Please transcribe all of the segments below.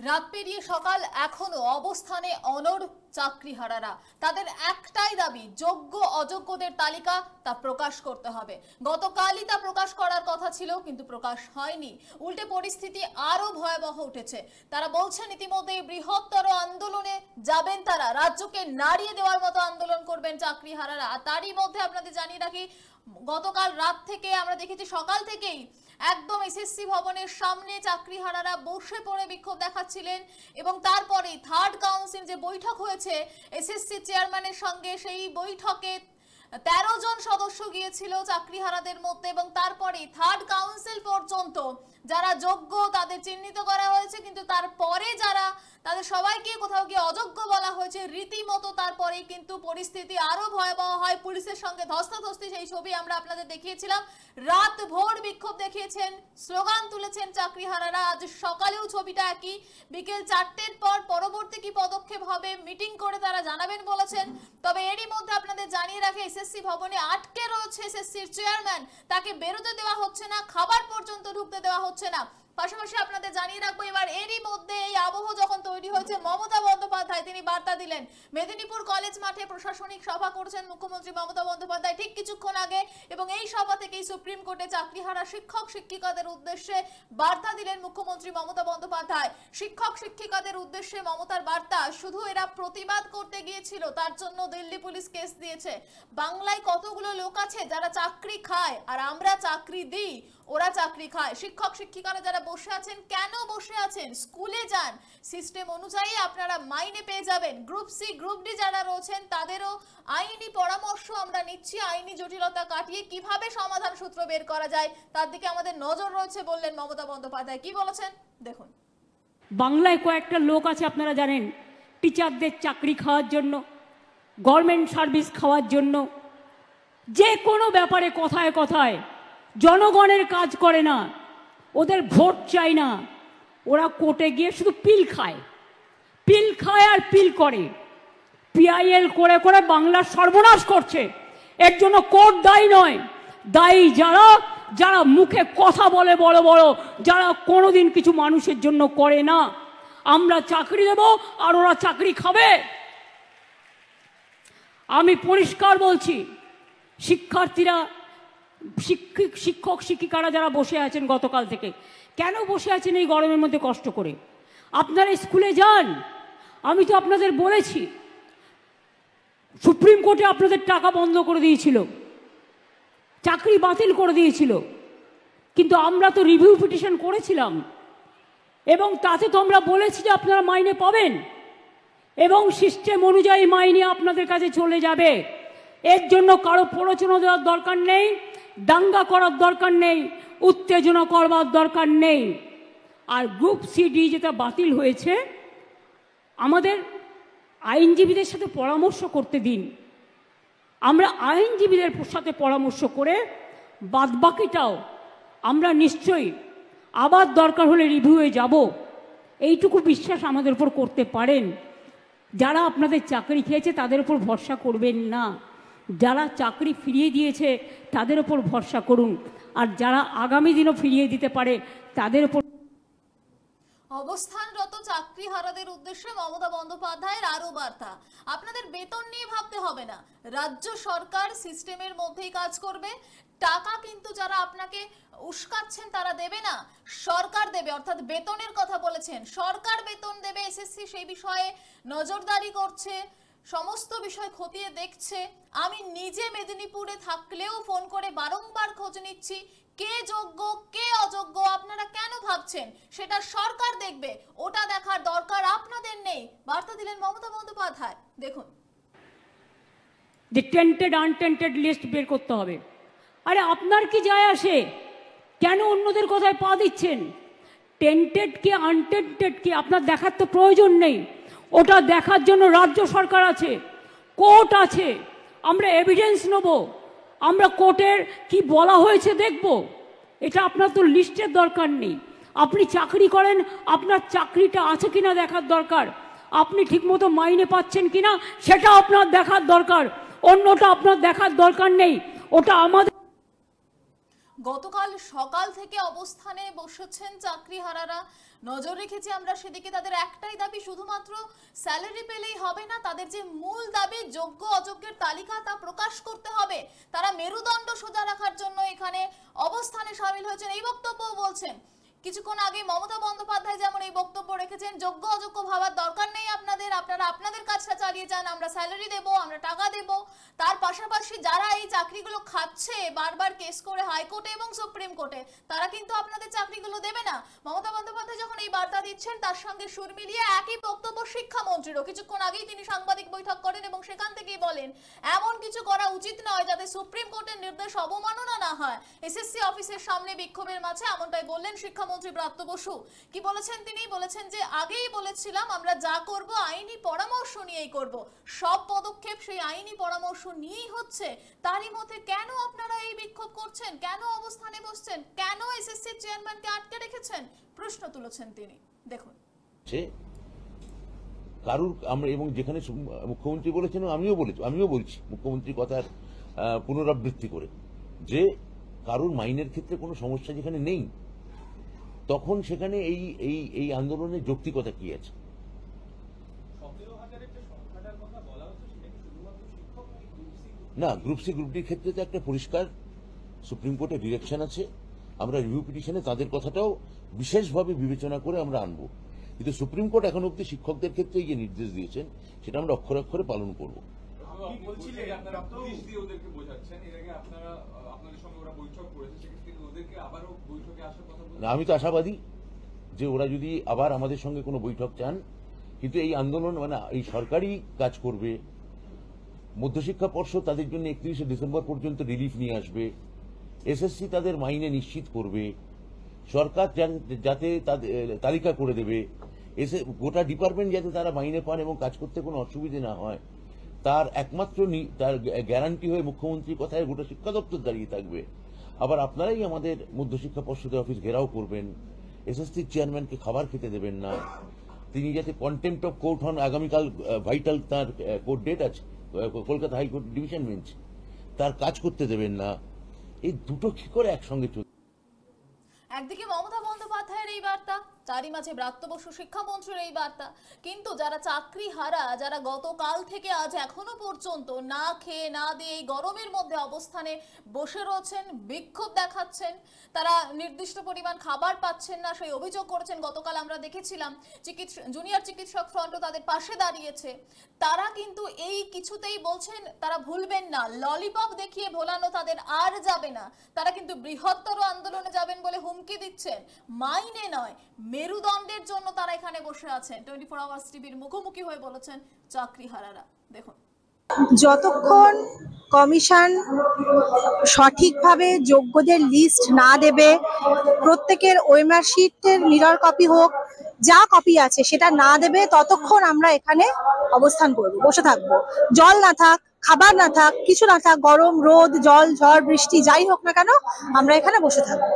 রাত পেরিয়ে সকাল এখনো অবস্থানে অনড় চাকরিহারারা। তাদের একটাই দাবি, যোগ্য অযোগ্যদের তালিকা তা প্রকাশ করতে হবে। গতকালই তা প্রকাশ করার কথা ছিল, কিন্তু প্রকাশ হয়নি। উল্টে পরিস্থিতি আরো ভয়াবহ উঠেছে। তারা বলছেন ইতিমধ্যে বৃহত্তর আন্দোলনে যাবেন তারা, রাজ্যকে নাড়িয়ে দেওয়ার মতো আন্দোলন করবেন চাকরিহারারা। আর তারই মধ্যে আপনাদের জানিয়ে রাখি, গতকাল রাত থেকে আমরা দেখেছি সকাল থেকেই একদম এসএসসি ভবনের সামনে চাকরিহারারা বসে পড়ে বিক্ষোভ দেখাচ্ছিলেন। এবং তারপরে থার্ড কাউন্সিল যে বৈঠক হয়েছে এসএসসি চেয়ারম্যানের সঙ্গে, সেই বৈঠকে 13 জন সদস্য গিয়েছিল চাকরিহারাদের মধ্যে। এবং তারপরে থার্ড কাউন্সিল পর্যন্ত যারা যোগ্য তাদের চিহ্নিত করা হয়েছে, কিন্তু তারপরে যারা তাদের সবাইকে কোথাও গিয়ে অযোগ্য বলা হয়েছে রীতিমতো। তারপরে কিন্তু পরিস্থিতি আরো ভয়াবহ হয়, পুলিশের সঙ্গে ধস্তাধস্তি, সেই ছবি আমরা আপনাদের দেখিয়েছিলাম। রাত ভোর বিক্ষোভ দেখিয়েছেন, স্লোগান তুলেছেন চাকরিহারারা। আজ সকালেও ছবিটা একই। বিকেল 4টের পর পরবর্তী কি পদক্ষেপ হবে মিটিং করে তারা জানাবেন বলেছেন। তবে এরই মধ্যে আপনাদের জানিয়ে রাখে, এসএসসি ভবনে আটকে রয়েছে এসএসসির চেয়ারম্যান। তাকে বেরোতে দেওয়া হচ্ছে না, খাবার পর্যন্ত ঢুকতে দেওয়া হচ্ছে না। পাশাপাশি আপনাদের জানিয়ে রাখবো, এবার এরই মধ্যে এই আবহ যখন তৈরি হয়েছে, মমতা বন্দ্যোপাধ্যায় তিনি বার্তা দিলেন। মেদিনীপুর কলেজ মাঠে প্রশাসনিক সভা করছেন মুখ্যমন্ত্রী মমতা বন্দ্যোপাধ্যায় ঠিক কিছুক্ষণ আগে। এবং এই সভা থেকেই সুপ্রিম কোর্টে চাকরিহারা শিক্ষক শিক্ষিকাদের উদ্দেশ্যে বার্তা দিলেন মুখ্যমন্ত্রী মমতা বন্দ্যোপাধ্যায়। শিক্ষক শিক্ষিকাদের উদ্দেশ্যে মমতার বার্তা, শুধু এরা প্রতিবাদ করতে গিয়েছিল তার জন্য দিল্লি পুলিশ কেস দিয়েছে। বাংলায় কতগুলো লোক আছে যারা চাকরি খায়, আর আমরা চাকরি দিই, ওরা চাকরি খায়। শিক্ষক শিক্ষিকারা যারা বসে আছেন, কেন বসে আছেন? স্কুলে যান, সিস্টেম অনুযায়ী আপনারা মাইনে পেয়ে যাবেন। গ্রুপ সি গ্রুপ ডি যারা রয়েছেন তাদেরও আইনি পরামর্শ আমরা নিচ্ছি। আইনি জটিলতা কাটিয়ে কিভাবে সমাধান সূত্র বের করা যায় তার দিকে আমাদের নজর রয়েছে বললেন মমতা বন্দ্যোপাধ্যায়। কি বলেছেন দেখুন। বাংলায় কয়েকটা লোক আছে আপনারা জানেন, টিচারদের চাকরি খাওয়ার জন্য, গভর্নমেন্ট সার্ভিস খাওয়ার জন্য, যে কোনো ব্যাপারে কথায় কথায় জনগণের কাজ করে না, ওদের ভোট চাই না। ওরা কোর্টে গিয়ে শুধু পিল খায় আর পিল করে। পিআইএল করে করে বাংলার সর্বনাশ করছে। এর জন্য কোর্ট দায়ী নয়, দায়ী যারা যারা মুখে কথা বলে বড় বড়, যারা কোনোদিন কিছু মানুষের জন্য করে না। আমরা চাকরি দেব আর ওরা চাকরি খাবে। আমি পরিষ্কার বলছি, শিক্ষার্থীরা, শিক্ষক শিক্ষিকারা যারা বসে আছেন গতকাল থেকে, কেন বসে আছেন এই গরমের মধ্যে কষ্ট করে? আপনারা স্কুলে যান। আমি তো আপনাদের বলেছি, সুপ্রিম কোর্টে আপনাদের টাকা বন্ধ করে দিয়েছিল, চাকরি বাতিল করে দিয়েছিল, কিন্তু আমরা তো রিভিউ পিটিশন করেছিলাম এবং তাতে তো আমরা বলেছি যে আপনারা মাইনে পাবেন এবং সিস্টেম অনুযায়ী মাইনে আপনাদের কাছে চলে যাবে। এর জন্য কারো প্ররোচনা দেওয়ার দরকার নেই, দাঙ্গা করার দরকার নেই, উত্তেজনা করবার দরকার নেই। আর গ্রুপ সি ডি যেটা বাতিল হয়েছে, আমাদের আইনজীবীদের সাথে পরামর্শ করতে দিন। আমরা আইনজীবীদের সাথে পরামর্শ করে বাদবাকিটাও আমরা নিশ্চয়ই আবার দরকার হলে রিভিউয়ে যাব। এইটুকু বিশ্বাস আমাদের উপর করতে পারেন। যারা আপনাদের চাকরি খেয়েছে তাদের উপর ভরসা করবেন না, যারা চাকরি ফিরিয়ে দিয়েছে তাদের উপর ভরসা করুন। আর যারা আগামী দিনও ফিরিয়ে দিতে পারে তাদের উপর। অবস্থানরত চাকরিহারাদের উদ্দেশ্যে মমতা বন্দ্যোপাধ্যায়ের আরো বার্তা, আপনাদের বেতন নিয়ে ভাবতে হবে না, রাজ্য সরকার সিস্টেমের মধ্যেই কাজ করবে। টাকা কিন্তু যারা আপনাকে উস্কাচ্ছেন তারা দেবে না, সরকার দেবে। অর্থাৎ বেতনের কথা বলেছেন, সরকার বেতন দেবে। এসএসসি সেই বিষয়ে নজরদারি করছে, সমস্ত বিষয় খতিয়ে দেখছে। আমি নিজে মেদিনীপুরে থাকলেও ফোন করে বারংবার খোঁজ নিচ্ছি, কে যোগ্য কে অযোগ্য আপনারা কেন ভাবছেন, সেটা সরকার দেখবে, ওটা দেখার দরকার আপনাদের নেই, বার্তা দিলেন মমতা বন্দ্যোপাধ্যায়। দেখুন, যে টেন্টেড আনটেন্টেড লিস্ট বের করতে হবে। আরে আপনার কি যায় আসে? কেন অন্যদের কথায় পা দিচ্ছেন? টেন্টেড কি আনটেন্টেড কি আপনার দেখার তো প্রয়োজন নেই। ওটা দেখার জন্য রাজ্য সরকার আছে, কোর্ট আছে। আমরা এভিডেন্স নেব, আমরা কোর্টের কি বলা হয়েছে দেখব। এটা আপনার তো লিস্টের দরকার নেই। আপনি চাকরি করেন, আপনার চাকরিটা আছে কিনা দেখার দরকার, আপনি ঠিকমতো মাইনে পাচ্ছেন কিনা সেটা আপনার দেখার দরকার, অন্যটা আপনার দেখার দরকার নেই। ওটা আমাদের গতকাল সকাল থেকে অবস্থানে বসেছেন চাকরিহারারা। নজর রেখেছি আমরা সেদিকে। তাদের একটাই দাবি, শুধুমাত্র স্যালারি পেলেই হবে না, তাদের যে মূল দাবি যোগ্য অযোগ্যের তালিকা তা প্রকাশ করতে হবে। তারা মেরুদণ্ড সোজা রাখার জন্য এখানে অবস্থানে সামিল হয়েছেন, এই বক্তব্যও বলছেন। কিছুক্ষণ আগে মমতা বন্দ্যোপাধ্যায় যেমন এই বক্তব্য রেখেছেন, যোগ্য অযোগ্য ভাবার দরকার নেই আপনাদের, আপনারা আপনাদের কাজটা চালিয়ে যান, আমরা স্যালারি দেব, আমরা টাকা দেব। তার পাশাপাশি যারা এই চাকরিগুলো খাচ্ছে বারবার কেস করে হাইকোর্টে এবং সুপ্রিম কোর্টে, তারা কিন্তু আপনাদের চাকরিগুলো দেবে না। মমতা বন্দ্যোপাধ্যায় যখন এই বার্তা দিচ্ছেন, তার সঙ্গে সুর মিলিয়ে একই বক্তব্য শিক্ষামন্ত্রীরও। কিছুক্ষণ আগেই তিনি সাংবাদিক বৈঠক করেন এবং সেখান থেকেই বলেন এমন কিছু করা উচিত নয় যাতে সুপ্রিম কোর্টের নির্দেশ অবমাননা না হয়। এসএসসি অফিসের সামনে বিক্ষোভের মাঝে এমনটাই বললেন শিক্ষামন্ত্রী ব্রাত্য বসু। কি বলেছেন তিনি? বলেছেন যে আগেই বলেছিলাম আমরা যা করব আইনি পরামর্শ নিয়েই করব, সব পদক্ষেপ সেই আইনি পরামর্শ নিয়েই হচ্ছে। তারই মধ্যে কেন আপনারা এই বিক্ষোভ করছেন, কেন অবস্থানে বসছেন, কেন এসএসসি চেয়ারম্যানকে আটকে রেখেছেন, প্রশ্ন তুলেছেন তিনি। দেখুন, কারুর আমরা এবং যেখানে মুখ্যমন্ত্রী বলেছেন আমিও বলছি মুখ্যমন্ত্রীর কথার পুনরাবৃত্তি করে, যে কারুর মাইনের ক্ষেত্রে কোনো সমস্যা যেখানে নেই, তখন সেখানে এই এই এই আন্দোলনের যৌক্তিকতা কি আছে? না, গ্রুপ সি গ্রুপ ডির ক্ষেত্রে তো একটা পরিষ্কার সুপ্রিম কোর্টের ডিরেকশন আছে। আমরা রিভিউ পিটিশনে তাদের কথাটাও বিশেষভাবে বিবেচনা করে আমরা আনবো, কিন্তু সুপ্রিম কোর্ট এখন অব্দি শিক্ষকদের ক্ষেত্রে যে নির্দেশ দিয়েছেন সেটা আমরা অক্ষরে অক্ষরে পালন করব। আমি তো আশাবাদী যে ওরা যদি আবার আমাদের সঙ্গে কোনো বৈঠক চান, কিন্তু এই আন্দোলন মানে এই সরকারই কাজ করবে। মধ্যশিক্ষা পর্ষদ তাদের জন্য 31শে ডিসেম্বর পর্যন্ত রিলিফ নিয়ে আসবে, এসএসসি তাদের মাইনে নিশ্চিত করবে, সরকার যাতে তাদের তালিকা করে দেবে, গোটা ডিপার্টমেন্ট যাতে তারা মাইনে পান এবং কাজ করতে কোনো অসুবিধে না হয়, তার একমাত্র তার গ্যারান্টি হয়ে মুখ্যমন্ত্রীর কথায় গোটা শিক্ষা দপ্তর দাঁড়িয়ে থাকবে। আবার আপনারাই আমাদের মধ্যশিক্ষা পর্ষদের অফিস ঘেরাও করবেন, এসএসসি চেয়ারম্যানকে খাবার খেতে দেবেন না, তিনি যাতে কন্টেম্পট অফ কোর্ট হন। আগামীকাল ভাইটাল তার কোর্ট ডেট আছে কলকাতা হাইকোর্ট ডিভিশন বেঞ্চ, তার কাজ করতে দেবেন না। এই দুটো কি করে একসঙ্গে চলবে? একদিকে মমতা বন্দ্যোপাধ্যায়ের এই বার্তা, তারই মাঝে ব্রাত্য বসু শিক্ষামন্ত্রীর এই বার্তা, কিন্তু যারা চাকরি হারা, যারা গতকাল থেকে আজ এখনো পর্যন্ত না খেয়ে না দিয়ে এই গরমের মধ্যে অবস্থানে বসে রয়েছেন, বিক্ষোভ দেখাচ্ছেন, তারা নির্দিষ্ট পরিমাণ খাবার পাচ্ছেন না, সেই অভিযোগ করেছেন। গতকাল আমরা দেখেছিলাম জুনিয়র চিকিৎসক ফ্রন্টও তাদের পাশে দাঁড়িয়েছে। তারা কিন্তু এই কিছুতেই বলছেন তারা ভুলবেন না, ললিপপ দেখিয়ে ভোলানো তাদের আর যাবে না। তারা কিন্তু বৃহত্তর আন্দোলনে যাবেন বলে হুমকি দিচ্ছেন। মাইনে নয়, মেরুদণ্ডের জন্য তারা এখানে বসে আছেন। 24 আওয়ার্স টিভির মুখোমুখি হয়ে বলেছেন চাকরিহারারা। দেখুন, যতক্ষণ কমিশন সঠিকভাবে যোগ্যদের লিস্ট না দেবে, প্রত্যেকের ওএমআর শিটের মিরর কপি হোক, যা কপি আছে সেটা না দেবে, ততক্ষণ আমরা এখানে অবস্থান করব, বসে থাকবো। জল না থাক, খাবার না থাক, কিছু না থাক, গরম, রোদ, জল, ঝড়, বৃষ্টি যাই হোক না কেন, আমরা এখানে বসে থাকবো।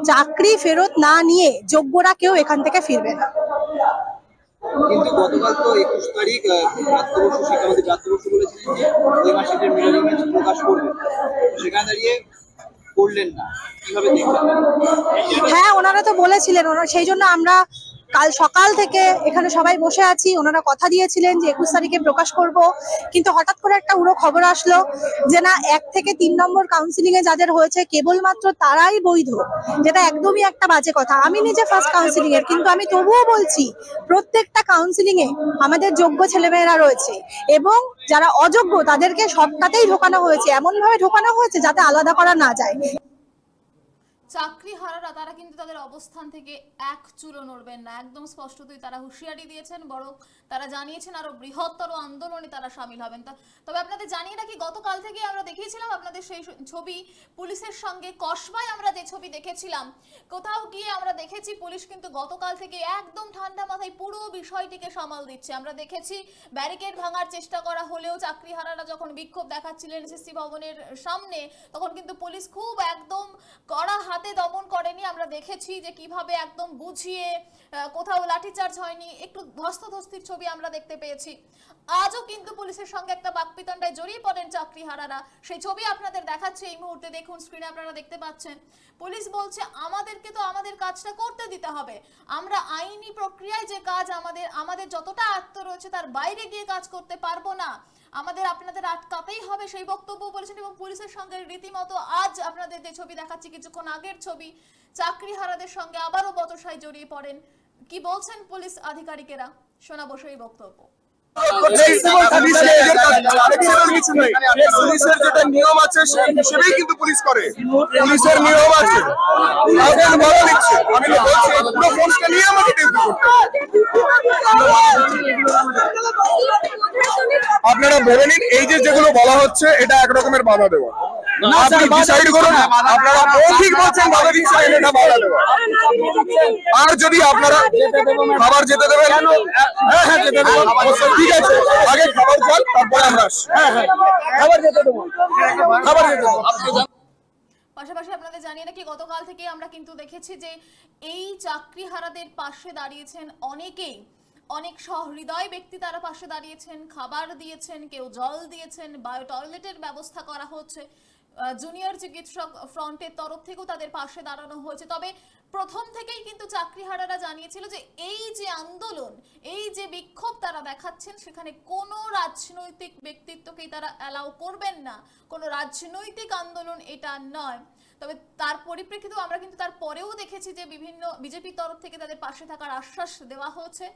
চাকরি ফেরত না নিয়ে যোগ্যরা কেউ এখান থেকে ফিরবে না। কিন্তু গতকাল তো 21 তারিখ শিক্ষামন্ত্রী ব্রাত্য বসু বলেছিলেন যে ওএমআর শিটের মিরর ইমেজ প্রকাশ করবেন, সেখানে দাঁড়িয়ে করলেন না, কিভাবে দেখলেন? হ্যাঁ, ওনারা তো বলেছিলেন, সেই জন্য আমরা কাল সকাল থেকে এখানে সবাই বসে আছি। ওনারা কথা দিয়েছিলেন যে 21 তারিখে প্রকাশ করব, কিন্তু হঠাৎ করে একটা উড়ো খবর আসলো যে না, 1 থেকে 3 নম্বর কাউন্সিলিং এ যাদের হয়েছে কেবলমাত্র তারাই বৈধ, যেটা একদমই একটা বাজে কথা। আমি নিজে ফার্স্ট কাউন্সিলিং এর, কিন্তু আমি তবুও বলছি প্রত্যেকটা কাউন্সিলিং এ আমাদের যোগ্য ছেলেমেয়েরা রয়েছে, এবং যারা অযোগ্য তাদেরকে সবটাতেই ঢোকানো হয়েছে, এমন ভাবে ঢোকানো হয়েছে যাতে আলাদা করা না যায়। চাকরিহারারা তারা কিন্তু তাদের অবস্থান থেকে এক চুলও নড়বেন না, একদম স্পষ্টতই তারা হুঁশিয়ারি দিয়েছেন, বরং তারা জানিয়েছেন আরো বৃহত্তর আন্দোলনে তারা সামিল হবেন। তবে আপনাদের জানিয়ে রাখি, গতকাল থেকে আমরা দেখিয়েছিলাম আপনাদের সেই ছবি, পুলিশের সঙ্গে কসবায় আমরা যে ছবি দেখেছিলাম, কোথাও গিয়ে আমরা দেখেছি পুলিশ কিন্তু গতকাল থেকে একদম ঠান্ডা মাথায় পুরো বিষয়টিকে সামাল দিচ্ছে। আমরা দেখেছি ব্যারিকেড ভাঙার চেষ্টা করা হলেও চাকরিহারারা যখন বিক্ষোভ দেখাচ্ছিলেন এসএসসি ভবনের সামনে, তখন কিন্তু পুলিশ খুব একদম কড়া হাতে দমন করেনি। আমরা দেখেছি যে কিভাবে একদম বুঝিয়ে, কোথাও লাঠিচার্জ হয়নি, একটু ধস্তাধস্তির ছবি আমরা দেখতে পেয়েছি। আজও কিন্তু পুলিশের সঙ্গে একটা বাকবিতণ্ডায় জড়িয়ে পড়েন চাকরিহারারা। সেই ছবি আপনাদের দেখাচ্ছে এই মুহূর্তে, দেখুন স্ক্রিনে আপনারা দেখতে পাচ্ছেন। পুলিশ বলছে আমাদেরকে তো আমাদের কাজটা করতে দিতে হবে, আমরা আইনি প্রক্রিয়ায় যে কাজ আমাদের যতটা আত্ম রয়েছে তার বাইরে গিয়ে কাজ করতে পারবো না, আমাদের আপনাদের আটকাতেই হবে, সেই বক্তব্য বলেছেন। এবং পুলিশের সঙ্গে রীতিমতো আজ আপনাদের যে ছবি দেখাচ্ছি কিছুক্ষণ আগের ছবি, চাকরিহারাদের সঙ্গে আবারও বচসায় জড়িয়ে পড়েন। কি বলছেন পুলিশ আধিকারিকেরা শোনাবো সেই বক্তব্য। পুলিশের যেটা নিয়ম আছে সেই হিসেবেই কিন্তু পুলিশ করে, পুলিশের নিয়ম আছে। আমি বলছি পুরো ফোর্সটা নিয়ে আমাকে ডিউটি করতে। আপনারা ভেবে নিন এই যে যেগুলো বলা হচ্ছে এটা এক রকমের বাধা দেওয়া। আপনি ডিসাইড করুন, আপনারা ঠিক বলছেন বাধা দিচ্ছেন, এটা বাধা দেওয়া। আর যদি আপনারা খাবার যেতে দেবেন, হ্যাঁ হ্যাঁ যেতে দেবেন, ঠিক আছে, আগে খাবার খান তারপরে আমরা খাবার যেতে দেবো, খাবার যেতে দেবো। পাশাপাশি আপনাদের জানিয়ে রাখি গতকাল থেকে আমরা কিন্তু দেখেছি যে এই চাকরিহারাদের পাশে দাঁড়িয়েছেন অনেকেই, অনেক সহৃদয় ব্যক্তি তারা পাশে দাঁড়িয়েছেন, খাবার দিয়েছেন, কেউ জল দিয়েছেন, বায়ো টয়লেটের ব্যবস্থা করা হচ্ছে, জুনিয়র চিকিৎসক ফ্রন্টের তরফ থেকেও তাদের পাশে দাঁড়ানো হয়েছে। তবে প্রথম থেকেই কিন্তু চাকরিহারারা জানিয়েছিল যে এই যে আন্দোলন, এই যে বিক্ষোভ তারা দেখাচ্ছেন সেখানে কোনো রাজনৈতিক ব্যক্তিত্বকেই তারা অ্যালাউ করবেন না, কোনো রাজনৈতিক আন্দোলন এটা নয়। তবে তার পরিপ্রেক্ষিতেও আমরা কিন্তু তারপরেও দেখেছি যে বিভিন্ন বিজেপির তরফ থেকে তাদের পাশে থাকার আশ্বাস দেওয়া হচ্ছে।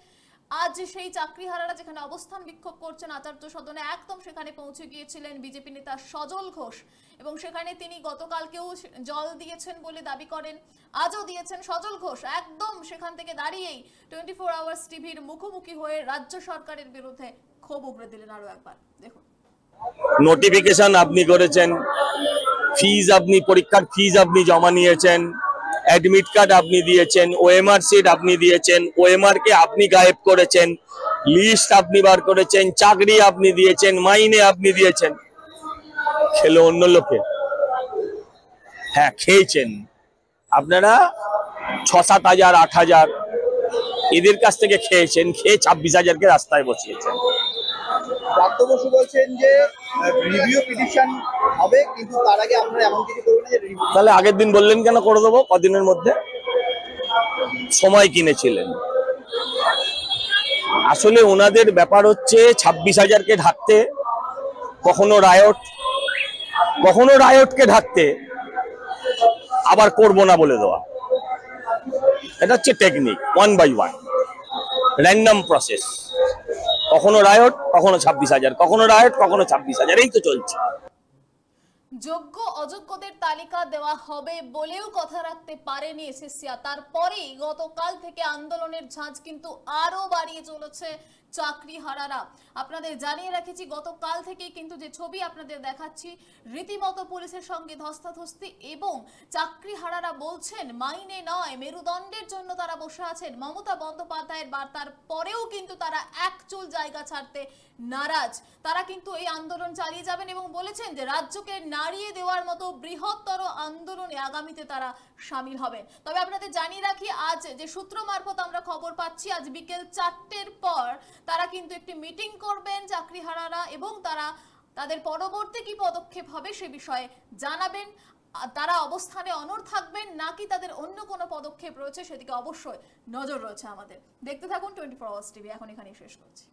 আজ সেই চাকরিহারারা যেখানে অবস্থান বিক্ষোভ করছেন আচার্য সদনে, একদম সেখানে পৌঁছে গিয়েছিলেন বিজেপি নেতা সজল ঘোষ, এবং সেখানে তিনি গতকালকেও জল দিয়েছেন বলে দাবি করেন, আজও দিয়েছেন সজল ঘোষ। একদম সেখান থেকে দাঁড়িয়েই 24 আওয়ার্স টিভির মুখোমুখি হয়ে রাজ্য সরকারের বিরুদ্ধে ক্ষোভ উগড়ে দিলেন আরো একবার। দেখুন, নোটিফিকেশন আপনি করেছেন, ফিজ আপনি পরীক্ষার ফিজ আপনি জমা নিয়েছেন, অ্যাডমিট কার্ড আপনি দিয়েছেন, ওএমআর সিট আপনি দিয়েছেন, ওএমআর কে আপনি গায়েব করেছেন, লিস্ট আপনি বার করেছেন, চাকরি আপনি দিয়েছেন, মাইনে আপনি দিয়েছেন, খেলো অন্য লোকে। হ্যাঁ খেয়েছেন আপনারা 6-7 হাজার 8 হাজার এদের কাছ থেকে খেয়েছেন, খেয়ে 26 হাজারকে রাস্তায় বসিয়েছেন। ব্রাত্য বসু বলছেন যে রিভিউ পিটিশন হবে, কিন্তু তার আগে আপনারা এমন কিছু করবেন যে রিভিউ। তাহলে আগের দিন বললেন কেন করে দেবো? কদিনের মধ্যে সময় কিনেছিলেন। আসলে ওনাদের ব্যাপার হচ্ছে 26 হাজারকে ঢাকতে, কখনো রায়টকে ঢাকতে, আবার করবো না বলে দেওয়া। এটা হচ্ছে টেকনিক, 1 by 1 র্যান্ডম প্রসেস। কখনো রায়ট, কখনো 26 হাজার, কখনো রায়ট, কখনো 26 হাজার, এই তো চলছে। যোগ্য অযোগ্যদের তালিকা দেওয়া হবে বলেও কথা রাখতে পারেনি এসএসসি। তারপরেই গতকাল থেকে আন্দোলনের ঝাঁজ কিন্তু আরো বাড়িয়ে চলেছে চাকরিহারারা। আপনাদের জানিয়ে রাখেছি গতকাল থেকে কিন্তু যে ছবি আপনাদের দেখাচ্ছি, রীতিমতো পুলিশের সঙ্গে ধস্তাধস্তি, এবং চাকরিহারারা বলছেন মাইনে নয় মেরুদণ্ডের জন্য তারা বসে আছেন। মমতা বন্দ্যোপাধ্যায়ের বার্তার পরেও কিন্তু তারা এক চুল জায়গা ছাড়তে নারাজ। তারা কিন্তু এই আন্দোলন চালিয়ে যাবেন এবং বলেছেন যে রাজ্যকে নাড়িয়ে দেওয়ার মতো বৃহত্তর আন্দোলনে আগামীতে তারা সামিল হবেন। তবে আপনাদের জানিয়ে রাখি আজ যে সূত্র মারফত আমরা খবর পাচ্ছি, আজ বিকেল 4টের পর তারা কিন্তু একটি মিটিং করবেন চাকরিহারারা, এবং তারা তাদের পরবর্তী কি পদক্ষেপ হবে সে বিষয়ে জানাবেন। তারা অবস্থানে অনড় থাকবেন নাকি তাদের অন্য কোনো পদক্ষেপ রয়েছে সেদিকে অবশ্যই নজর রয়েছে আমাদের। দেখতে থাকুন 24 আওয়ার্স টিভি। এখন এখানেই শেষ করছি।